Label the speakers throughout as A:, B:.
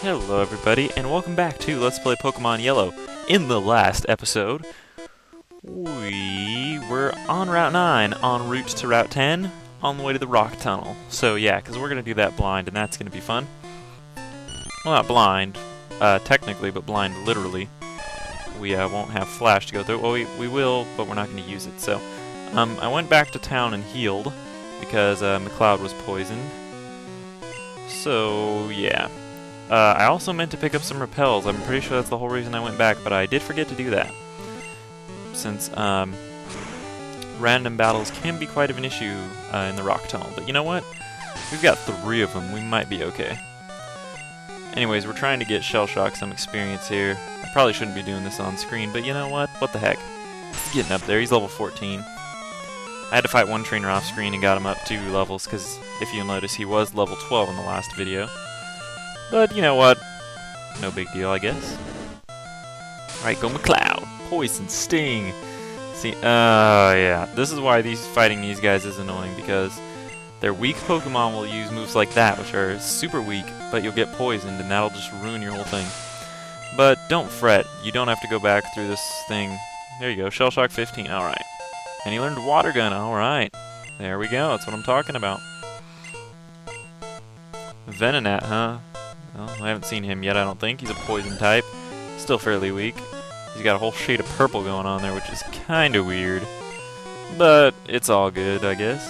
A: Hello everybody, and welcome back to Let's Play Pokemon Yellow. In the last episode, we were on Route 9, en route to Route 10, on the way to the Rock Tunnel. So yeah, because we're going to do that blind, and that's going to be fun. Well, not blind, technically, but blind literally. We won't have Flash to go through. Well, we will, but we're not going to use it. So, I went back to town and healed, because McCloud was poisoned. So, yeah. I also meant to pick up some repels. I'm pretty sure that's the whole reason I went back, but I did forget to do that. Since random battles can be quite of an issue in the Rock Tunnel. But you know what? We've got 3 of them. We might be okay. Anyways, we're trying to get Shellshock some experience here. I probably shouldn't be doing this on screen, but you know what? What the heck? He's getting up there. He's level 14. I had to fight one trainer off screen and got him up 2 levels, because if you'll notice, he was level 12 in the last video. But, you know what? No big deal, I guess. Alright, go McCloud. Poison, Sting. See, yeah. This is why fighting these guys is annoying, because their weak Pokemon will use moves like that, which are super weak, but you'll get poisoned, and that'll just ruin your whole thing. But don't fret. You don't have to go back through this thing. There you go, Shellshock 15. Alright. And he learned Water Gun. Alright. There we go. That's what I'm talking about. Venonat, huh? Well, I haven't seen him yet, I don't think. He's a poison type. Still fairly weak. He's got a whole shade of purple going on there, which is kinda weird. But it's all good, I guess.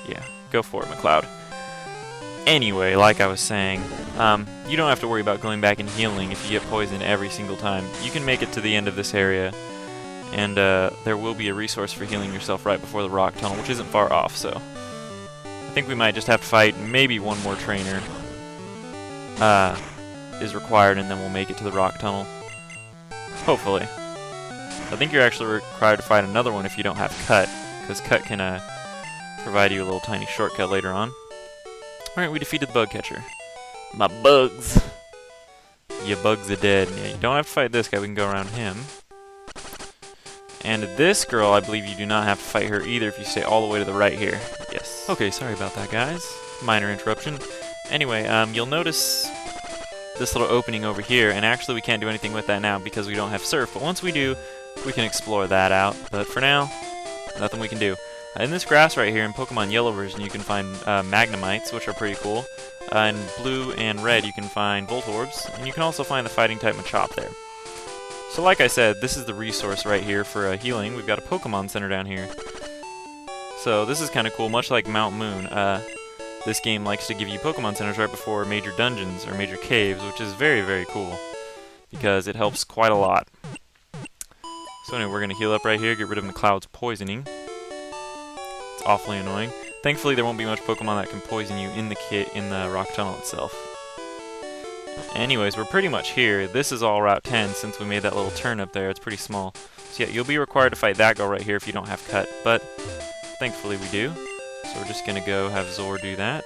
A: Yeah, go for it, McCloud. Anyway, like I was saying, you don't have to worry about going back and healing if you get poisoned every single time. You can make it to the end of this area, and there will be a resource for healing yourself right before the Rock Tunnel, which isn't far off, so I think we might just have to fight maybe one more trainer. Is required, and then we'll make it to the Rock Tunnel. Hopefully. I think you're actually required to fight another one if you don't have Cut, because Cut can provide you a little tiny shortcut later on. Alright, we defeated the Bug Catcher. My bugs! Your bugs are dead. Yeah, you don't have to fight this guy, we can go around him. And this girl, I believe you do not have to fight her either if you stay all the way to the right here. Yes. Okay, sorry about that, guys. Minor interruption. Anyway, you'll notice this little opening over here, and actually we can't do anything with that now because we don't have Surf, but once we do, we can explore that out. But for now, nothing we can do. In this grass right here, in Pokemon Yellow version, you can find Magnemites, which are pretty cool. In Blue and Red, you can find Voltorbs, and you can also find the Fighting-type Machop there. So like I said, this is the resource right here for healing. We've got a Pokemon Center down here. So this is kind of cool, much like Mount Moon. This game likes to give you Pokemon Centers right before major dungeons or major caves, which is very, very cool, because it helps quite a lot. So anyway, we're going to heal up right here, get rid of McCloud's poisoning. It's awfully annoying. Thankfully, there won't be much Pokemon that can poison you in the Rock Tunnel itself. Anyways, we're pretty much here. This is all Route 10, since we made that little turn up there. It's pretty small. So yeah, you'll be required to fight that girl right here if you don't have Cut, but thankfully we do. So we're just going to go have Zor do that.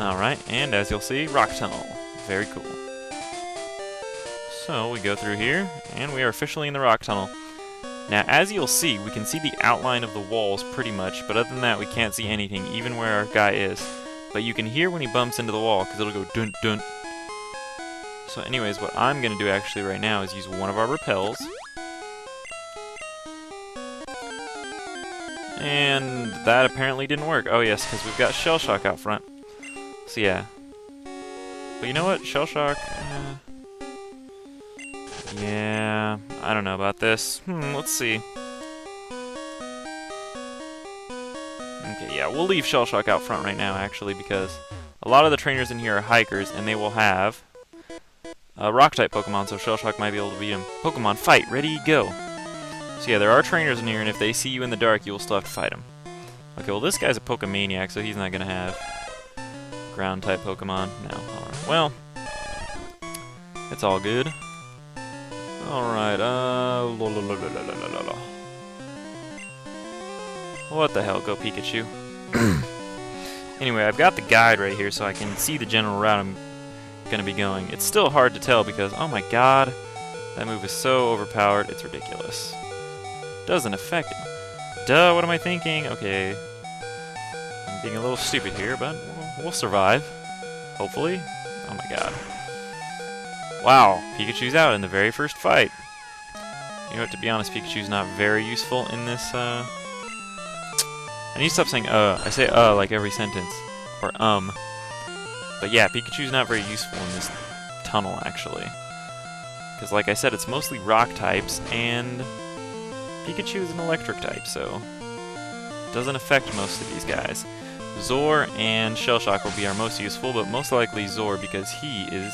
A: Alright, and as you'll see, Rock Tunnel. Very cool. So we go through here, and we are officially in the Rock Tunnel. Now, as you'll see, we can see the outline of the walls pretty much, but other than that, we can't see anything, even where our guy is. But you can hear when he bumps into the wall, because it'll go dun dun. So anyways, what I'm going to do actually right now is use one of our repels. And that apparently didn't work. Oh yes, because we've got Shellshock out front. So yeah. But you know what? Shellshock... yeah, I don't know about this. Let's see. Okay, yeah, we'll leave Shellshock out front right now, actually, because a lot of the trainers in here are hikers, and they will have Rock-type Pokemon, so Shellshock might be able to beat him. Pokemon, fight! Ready, go! So yeah, there are trainers in here, and if they see you in the dark, you will still have to fight them. Okay, well this guy's a Pokemaniac, so he's not going to have ground-type Pokemon. No, alright. Well, it's all good. Alright, what the hell, go Pikachu. Anyway, I've got the guide right here, so I can see the general route I'm going to be going. It's still hard to tell, because, oh my god, that move is so overpowered, it's ridiculous. Doesn't affect it. Duh, what am I thinking? Okay. I'm being a little stupid here, but we'll survive. Hopefully. Oh my god. Wow, Pikachu's out in the very first fight. You know what, to be honest, Pikachu's not very useful in this, I need to stop saying I say like every sentence. Or But yeah, Pikachu's not very useful in this tunnel, actually. Because like I said, it's mostly rock types, and Pikachu is an electric type, so it doesn't affect most of these guys. Zor and Shellshock will be our most useful, but most likely Zor because he is...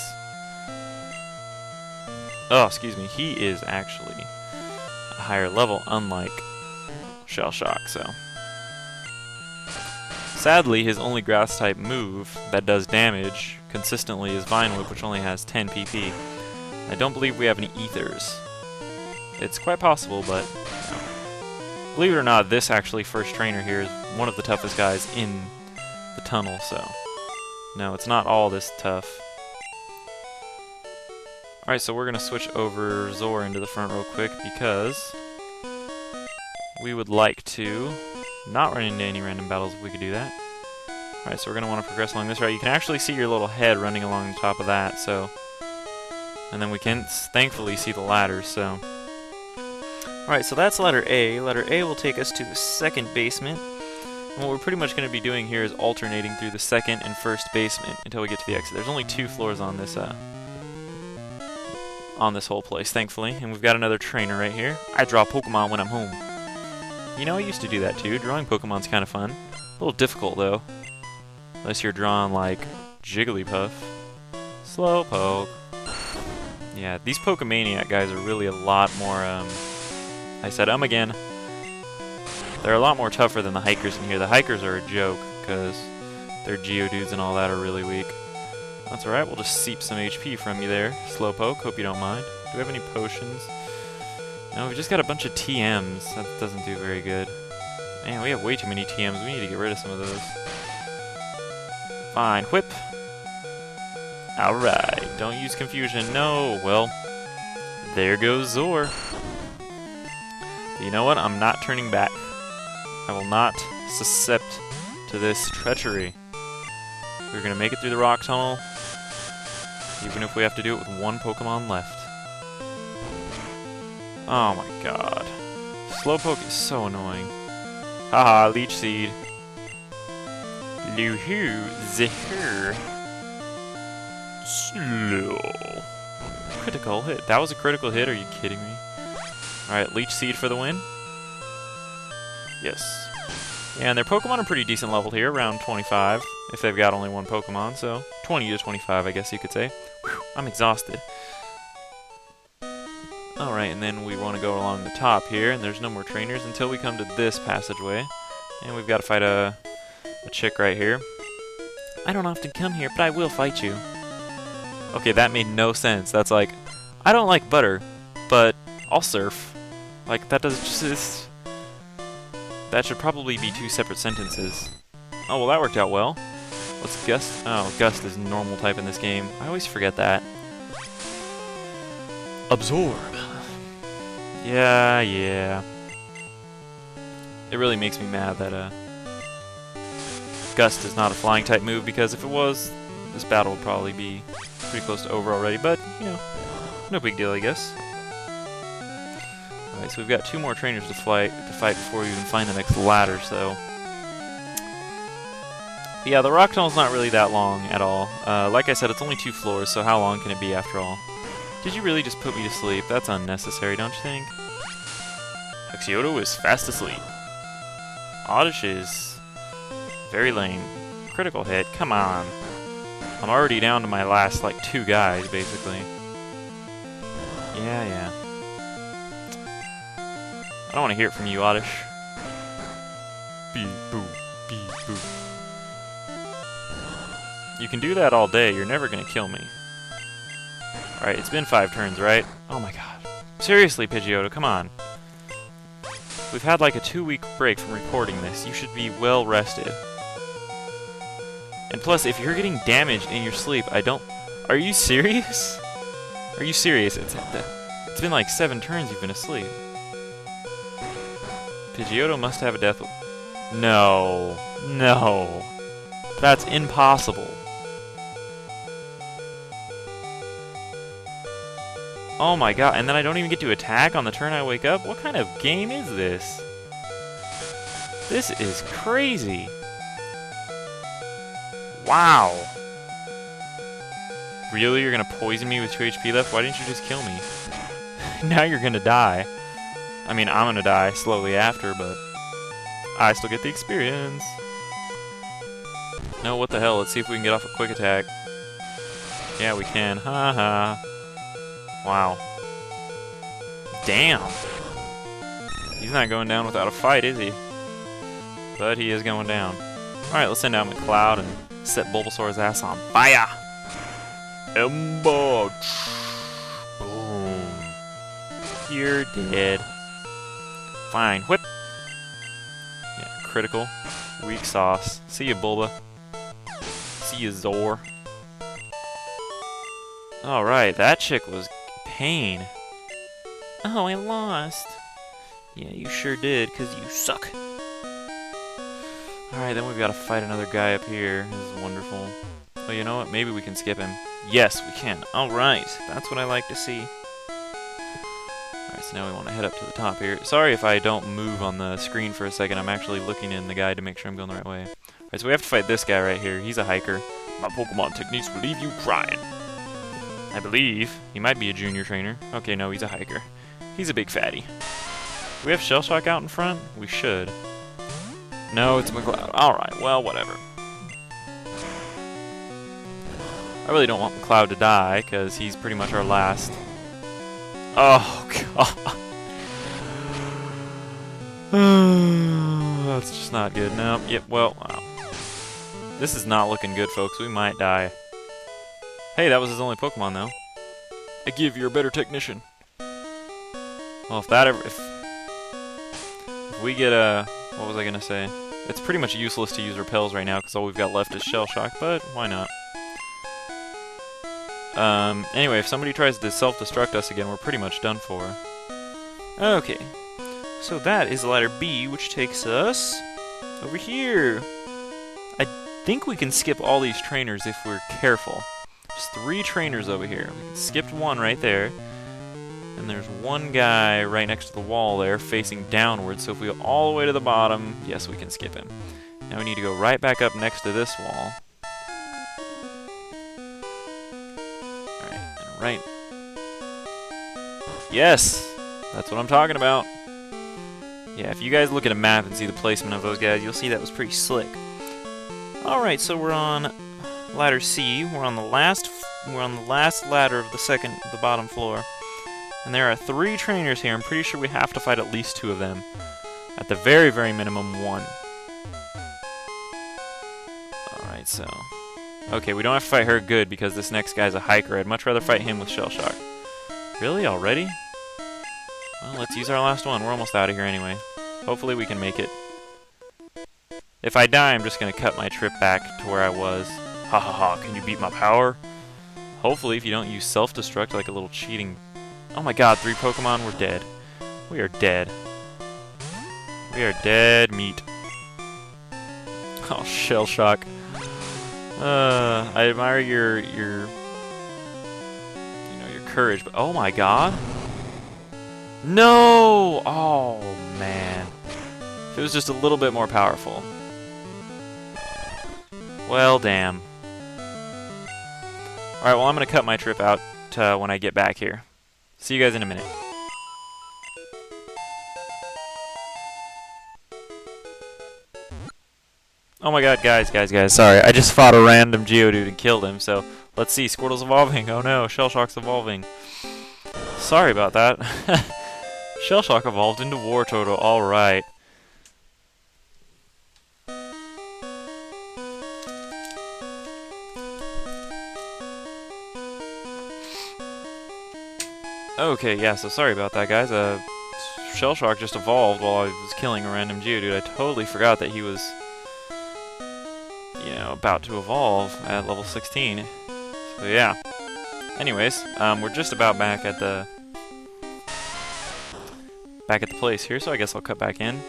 A: Oh, excuse me, he is actually a higher level, unlike Shellshock, so... Sadly, his only grass-type move that does damage consistently is Vine Whip, which only has 10 PP. I don't believe we have any Ethers. It's quite possible, but... No. Believe it or not, this actually first trainer here is one of the toughest guys in the tunnel, so... No, it's not all this tough. Alright, so we're going to switch over Zor into the front real quick because we would like to not run into any random battles if we could do that. Alright, so we're going to want to progress along this route. You can actually see your little head running along the top of that, so... And then we can thankfully see the ladders, so... Alright, so that's letter A. Letter A will take us to the second basement. And what we're pretty much going to be doing here is alternating through the second and first basement until we get to the exit. There's only 2 floors on this whole place, thankfully. And we've got another trainer right here. I draw Pokemon when I'm home. You know, I used to do that too. Drawing Pokemon's kind of fun. A little difficult, though. Unless you're drawing, like, Jigglypuff. Slowpoke. Yeah, these Pokemaniac guys are really a lot more, I said again. They're a lot more tougher than the Hikers in here. The Hikers are a joke, because their Geodudes and all that are really weak. That's alright, we'll just seep some HP from you there, Slowpoke. Hope you don't mind. Do we have any potions? No, we just got a bunch of TMs. That doesn't do very good. Man, we have way too many TMs. We need to get rid of some of those. Fine. Whip. Alright. Don't use confusion. No. Well, there goes Zor. But you know what? I'm not turning back. I will not succumb to this treachery. We're going to make it through the rock tunnel, even if we have to do it with 1 Pokemon left. Oh my god. Slowpoke is so annoying. Haha, Leech Seed. Luhu, Zehur. Slow. Critical hit. That was a critical hit, are you kidding me? Alright, Leech Seed for the win. Yes. And their Pokemon are pretty decent level here, around 25, if they've got only 1 Pokemon, so 20 to 25, I guess you could say. Whew, I'm exhausted. Alright, and then we want to go along the top here, and there's no more trainers until we come to this passageway. And we've got to fight a chick right here. I don't often come here, but I will fight you. Okay, that made no sense. That's like, I don't like butter, but I'll surf. Like, that does just... That should probably be 2 separate sentences. Oh, well that worked out well. What's Gust? Oh, Gust is normal type in this game. I always forget that. Absorb. Yeah. It really makes me mad that Gust is not a flying type move, because if it was, this battle would probably be pretty close to over already, but, you know, no big deal, I guess. Alright, so we've got 2 more trainers to fight before we even find the next ladder, so... Yeah, the rock tunnel's not really that long at all. Like I said, it's only 2 floors, so how long can it be after all? Did you really just put me to sleep? That's unnecessary, don't you think? Geodude is fast asleep. Oddish is very lame. Critical hit, come on. I'm already down to my last, like, 2 guys, basically. Yeah. I don't want to hear it from you, Oddish. Beep boop, beep boop. You can do that all day, you're never gonna kill me. Alright, it's been 5 turns, right? Oh my god. Seriously, Pidgeotto, come on. We've had like a 2-week break from recording this. You should be well rested. And plus, if you're getting damaged in your sleep, I don't... Are you serious? Are you serious? It's been like 7 turns you've been asleep. Pidgeotto must have a death... No. That's impossible. Oh my god, and then I don't even get to attack on the turn I wake up? What kind of game is this? This is crazy. Wow. Really? You're gonna poison me with 2 HP left? Why didn't you just kill me? Now you're gonna die. I mean, I'm gonna die slowly after, but I still get the experience. No, what the hell? Let's see if we can get off a quick attack. Yeah, we can. Haha. Wow. Damn. He's not going down without a fight, is he? But he is going down. Alright, let's send out McCloud and set Bulbasaur's ass on fire. Ember. Boom. You're dead. Fine. Whip. Yeah, critical. Weak sauce. See ya, Bulba. See ya, Zor. Alright, that chick was pain. Oh, I lost. Yeah, you sure did, because you suck. Alright, then we've got to fight another guy up here. This is wonderful. Oh, you know what? Maybe we can skip him. Yes, we can. Alright, that's what I like to see. Alright, so now we want to head up to the top here. Sorry if I don't move on the screen for a second. I'm actually looking in the guide to make sure I'm going the right way. Alright, so we have to fight this guy right here. He's a hiker. My Pokemon techniques will leave you crying. I believe. He might be a junior trainer. Okay, no, he's a hiker. He's a big fatty. Do we have Shellshock out in front? We should. No, it's McCloud. Alright, well, whatever. I really don't want McCloud to die, because he's pretty much our last. Oh, God. That's just not good. No, yep, well, wow. This is not looking good, folks. We might die. Hey, that was his only Pokemon, though. I give you a better technician. Well, if that ever... If we get a... What was I gonna say? It's pretty much useless to use Repels right now, because all we've got left is Shellshock, but why not? Anyway, if somebody tries to self-destruct us again, we're pretty much done for. Okay. So that is ladder B, which takes us... over here. I think we can skip all these trainers if we're careful. There's 3 trainers over here. We skipped one right there. And there's one guy right next to the wall there, facing downward, so if we go all the way to the bottom, yes, we can skip him. Now we need to go right back up next to this wall. Alright, and right. Yes! That's what I'm talking about. Yeah, if you guys look at a map and see the placement of those guys, you'll see that was pretty slick. Alright, so we're on ladder C. We're on the last ladder of the bottom floor. And there are 3 trainers here. I'm pretty sure we have to fight at least 2 of them. At the very, very minimum, 1. Alright, so... Okay, we don't have to fight her good because this next guy's a hiker. I'd much rather fight him with Shellshock. Really? Already? Well, let's use our last one. We're almost out of here anyway. Hopefully we can make it. If I die, I'm just going to cut my trip back to where I was. Ha ha ha, can you beat my power? Hopefully, if you don't use self-destruct like a little cheating... Oh my god, 3 Pokemon, we're dead. We are dead. We are dead meat. Oh, Shellshock. I admire your courage, but oh my god. No! Oh, man. If it was just a little bit more powerful. Well, damn. Alright, well, I'm going to cut my trip out when I get back here. See you guys in a minute. Oh my god, guys, sorry. I just fought a random Geodude and killed him, so let's see. Squirtle's evolving. Oh no, Shellshock's evolving. Sorry about that. Shellshock evolved into Wartortle. Alright. Okay, yeah, so sorry about that, guys. Shellshock just evolved while I was killing a random Geodude. I totally forgot that he was, you know, about to evolve at level 16. So, yeah. Anyways, we're just about back at the place here, so I guess I'll cut back in.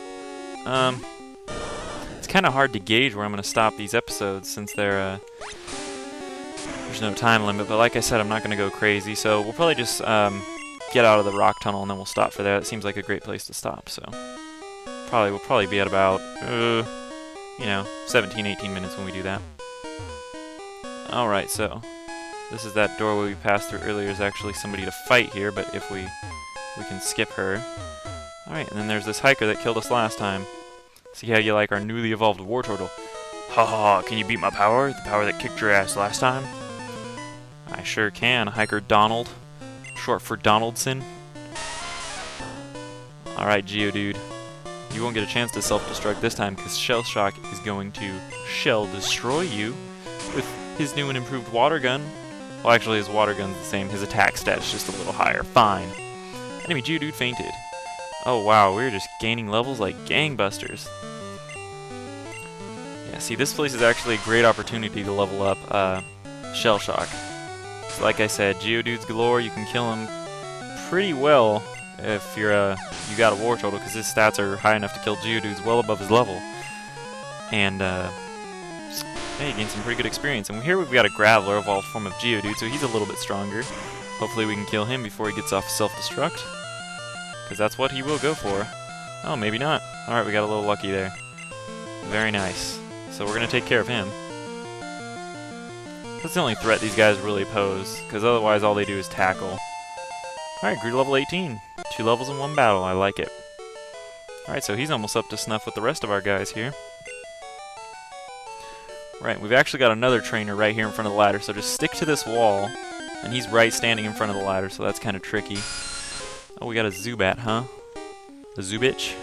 A: It's kind of hard to gauge where I'm going to stop these episodes since there's no time limit, but like I said, I'm not going to go crazy, so we'll probably just, get out of the rock tunnel, and then we'll stop for that. It seems like a great place to stop, so we'll probably be at about, 17, 18 minutes when we do that. Alright, so this is that doorway we passed through earlier. There's actually somebody to fight here, but if we can skip her. Alright, and then there's this hiker that killed us last time. See how you like our newly evolved war turtle. Ha ha, can you beat my power? The power that kicked your ass last time? I sure can, Hiker Donald. Short for Donaldson. Alright, Geodude. You won't get a chance to self-destruct this time, because Shellshock is going to shell-destroy you with his new and improved water gun. Well, actually, his water gun's the same. His attack stat's just a little higher. Fine. Enemy Geodude fainted. Oh wow, we're just gaining levels like gangbusters. Yeah, see, this place is actually a great opportunity to level up Shellshock. So like I said, Geodudes galore. You can kill him pretty well if you got a war turtle, because his stats are high enough to kill Geodudes well above his level. And yeah, you gain some pretty good experience. And here we've got a Graveler, evolved form of Geodude, so he's a little bit stronger. Hopefully we can kill him before he gets off self-destruct, because that's what he will go for. Oh, maybe not. Alright, we got a little lucky there. Very nice. So we're going to take care of him. That's the only threat these guys really pose, because otherwise all they do is tackle. Alright, grew to level 18. 2 levels in 1 battle. I like it. Alright, so he's almost up to snuff with the rest of our guys here. Right, we've actually got another trainer right here in front of the ladder, so just stick to this wall. And he's right standing in front of the ladder, so that's kind of tricky. Oh, we got a Zubat, huh? A Zubitch,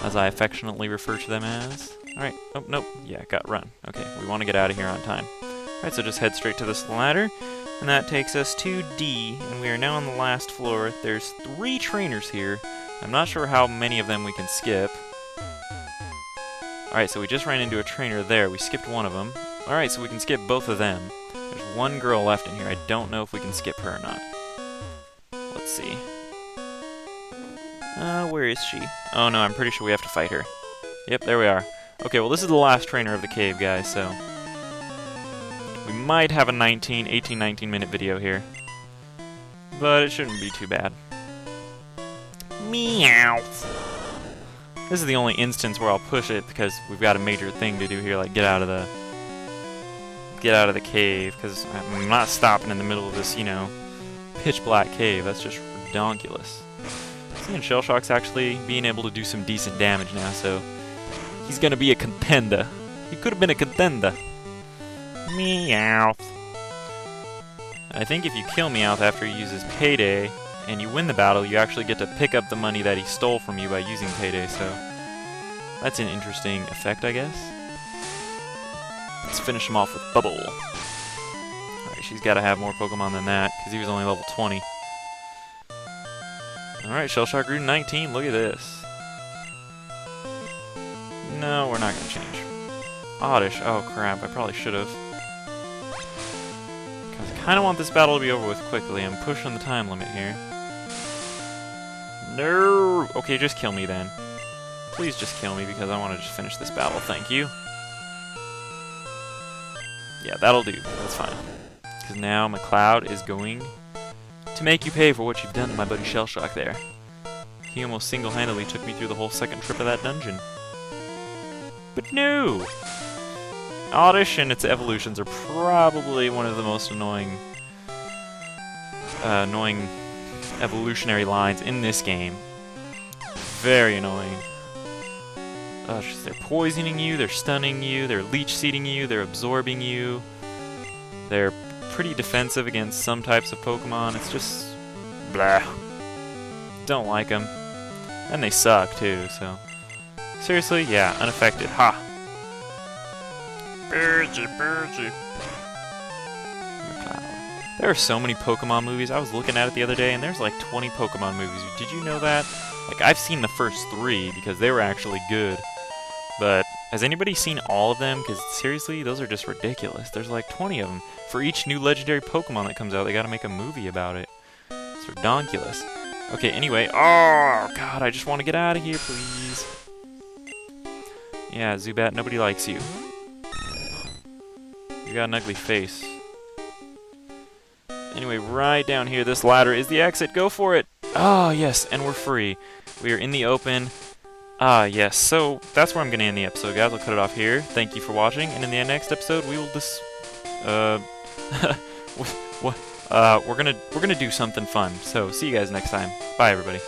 A: as I affectionately refer to them as. Alright, oh, nope, yeah, got run. Okay, we want to get out of here on time. Alright, so just head straight to this ladder, and that takes us to D, and we are now on the last floor. There's 3 trainers here. I'm not sure how many of them we can skip. Alright, so we just ran into a trainer there. We skipped one of them. Alright, so we can skip both of them. There's one girl left in here. I don't know if we can skip her or not. Let's see. Where is she? Oh no, I'm pretty sure we have to fight her. Yep, there we are. Okay, well this is the last trainer of the cave, guys, so we might have a 18, 19 minute video here. But it shouldn't be too bad. Meow. This is the only instance where I'll push it, because we've got a major thing to do here, like get out of the cave, because I'm not stopping in the middle of this, pitch black cave. That's just redonkulous. Seeing Shellshock's actually being able to do some decent damage now, so he's gonna be a contender. He could have been a contender. Meowth. I think if you kill Meowth after he uses Payday and you win the battle, you actually get to pick up the money that he stole from you by using Payday, so that's an interesting effect, I guess. Let's finish him off with Bubble. Alright, she's got to have more Pokemon than that, because he was only level 20. Alright, Shellshock grew to 19. Look at this. No, we're not going to change. Oddish. Oh, crap. I probably should have. Because I kind of want this battle to be over with quickly. I'm pushing the time limit here. No! Okay, just kill me then. Please just kill me, because I want to just finish this battle. Thank you. Yeah, that'll do. That's fine. Because now McCloud is going to make you pay for what you've done to my buddy Shellshock there. He almost single-handedly took me through the whole second trip of that dungeon. But no! Oddish and its evolutions are probably one of the most annoying evolutionary lines in this game. Very annoying. They're poisoning you, they're stunning you, they're leech seeding you, they're absorbing you. They're pretty defensive against some types of Pokemon. It's just blah. Don't like them. And they suck too, so. Seriously? Yeah, unaffected. Ha! Birdie. There are so many Pokemon movies. I was looking at it the other day, and there's like 20 Pokemon movies. Did you know that? Like, I've seen the first 3 because they were actually good. But has anybody seen all of them? Because seriously, those are just ridiculous. There's like 20 of them. For each new legendary Pokemon that comes out, they gotta make a movie about it. It's redonkulous. Okay, anyway. Oh, God, I just want to get out of here, please. Yeah, Zubat, nobody likes you. You got an ugly face. Anyway, right down here, this ladder is the exit. Go for it! Ah, yes, and we're free. We are in the open. Ah, yes. So that's where I'm gonna end the episode, guys. I'll cut it off here. Thank you for watching, and in the next episode, we will we're gonna do something fun. So see you guys next time. Bye, everybody.